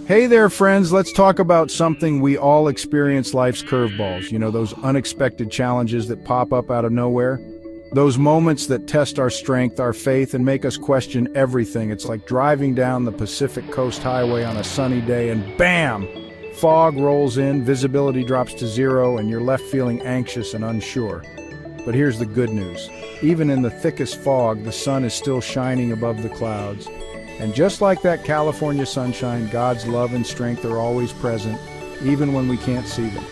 Hey there, friends. Let's talk about something we all experience: life's curveballs. You know, those unexpected challenges that pop up out of nowhere. Those moments that test our strength, our faith, and make us question everything. It's like driving down the Pacific Coast Highway on a sunny day and bam! Fog rolls in, visibility drops to zero, and you're left feeling anxious and unsure. But here's the good news. Even in the thickest fog, the sun is still shining above the clouds. And just like that California sunshine, God's love and strength are always present, even when we can't see them.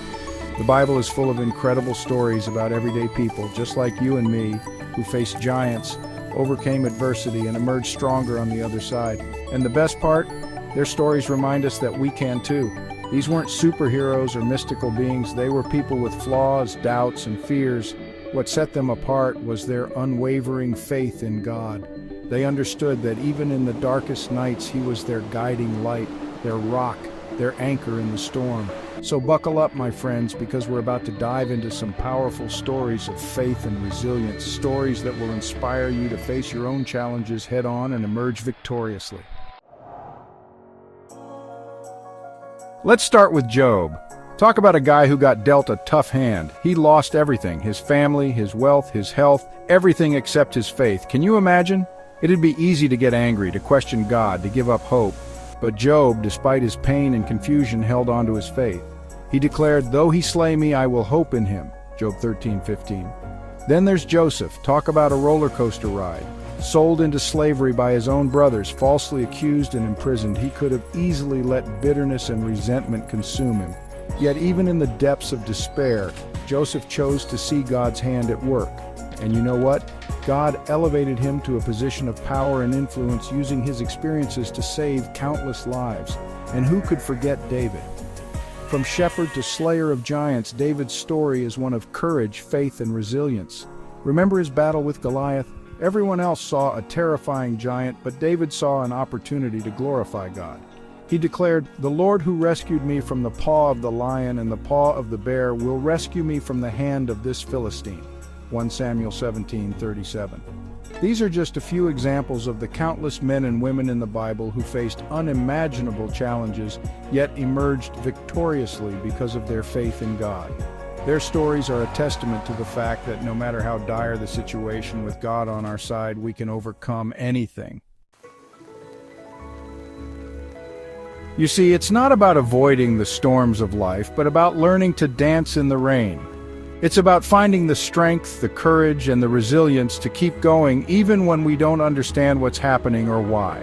The Bible is full of incredible stories about everyday people, just like you and me, who faced giants, overcame adversity, and emerged stronger on the other side. And the best part? Their stories remind us that we can too. These weren't superheroes or mystical beings. They were people with flaws, doubts, and fears. What set them apart was their unwavering faith in God. They understood that even in the darkest nights, He was their guiding light, their rock, their anchor in the storm. So buckle up, my friends, because we're about to dive into some powerful stories of faith and resilience, stories that will inspire you to face your own challenges head-on and emerge victoriously. Let's start with Job. Talk about a guy who got dealt a tough hand. He lost everything: his family, his wealth, his health, everything except his faith. Can you imagine? It'd be easy to get angry, to question God, to give up hope. But Job, despite his pain and confusion, held on to his faith. He declared, "Though he slay me, I will hope in him." Job 13:15. Then there's Joseph. Talk about a roller coaster ride. Sold into slavery by his own brothers, falsely accused and imprisoned, he could have easily let bitterness and resentment consume him. Yet even in the depths of despair, Joseph chose to see God's hand at work. And you know what? God elevated him to a position of power and influence, using his experiences to save countless lives. And who could forget David? From shepherd to slayer of giants, David's story is one of courage, faith, and resilience. Remember his battle with Goliath? Everyone else saw a terrifying giant, but David saw an opportunity to glorify God. He declared, "The Lord who rescued me from the paw of the lion and the paw of the bear will rescue me from the hand of this Philistine." 1 Samuel 17:37. These are just a few examples of the countless men and women in the Bible who faced unimaginable challenges, yet emerged victoriously because of their faith in God. Their stories are a testament to the fact that no matter how dire the situation, with God on our side, we can overcome anything. You see, it's not about avoiding the storms of life, but about learning to dance in the rain. It's about finding the strength, the courage, and the resilience to keep going even when we don't understand what's happening or why.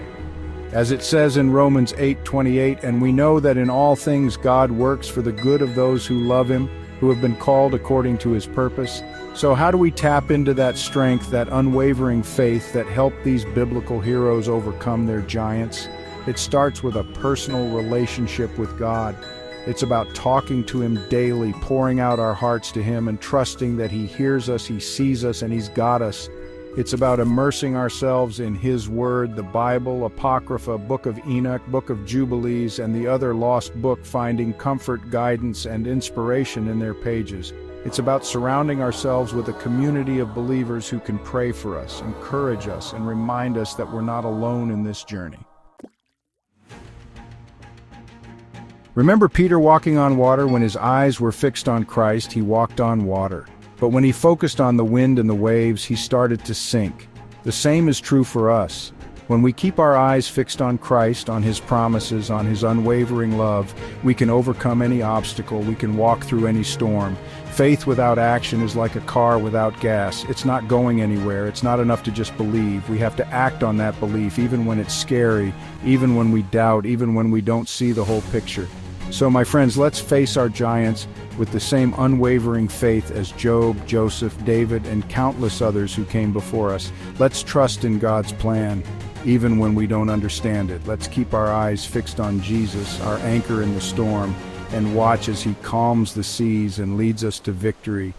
As it says in Romans 8:28, "And we know that in all things God works for the good of those who love Him, who have been called according to His purpose." So how do we tap into that strength, that unwavering faith that helped these biblical heroes overcome their giants? It starts with a personal relationship with God. It's about talking to Him daily, pouring out our hearts to Him, and trusting that He hears us, He sees us, and He's got us. It's about immersing ourselves in His Word, the Bible, Apocrypha, Book of Enoch, Book of Jubilees, and the other lost book, finding comfort, guidance, and inspiration in their pages. It's about surrounding ourselves with a community of believers who can pray for us, encourage us, and remind us that we're not alone in this journey. Remember Peter walking on water? When his eyes were fixed on Christ, he walked on water. But when he focused on the wind and the waves, he started to sink. The same is true for us. When we keep our eyes fixed on Christ, on His promises, on His unwavering love, we can overcome any obstacle, we can walk through any storm. Faith without action is like a car without gas. It's not going anywhere. It's not enough to just believe. We have to act on that belief, even when it's scary, even when we doubt, even when we don't see the whole picture. So my friends, let's face our giants with the same unwavering faith as Job, Joseph, David, and countless others who came before us. Let's trust in God's plan, even when we don't understand it. Let's keep our eyes fixed on Jesus, our anchor in the storm, and watch as He calms the seas and leads us to victory.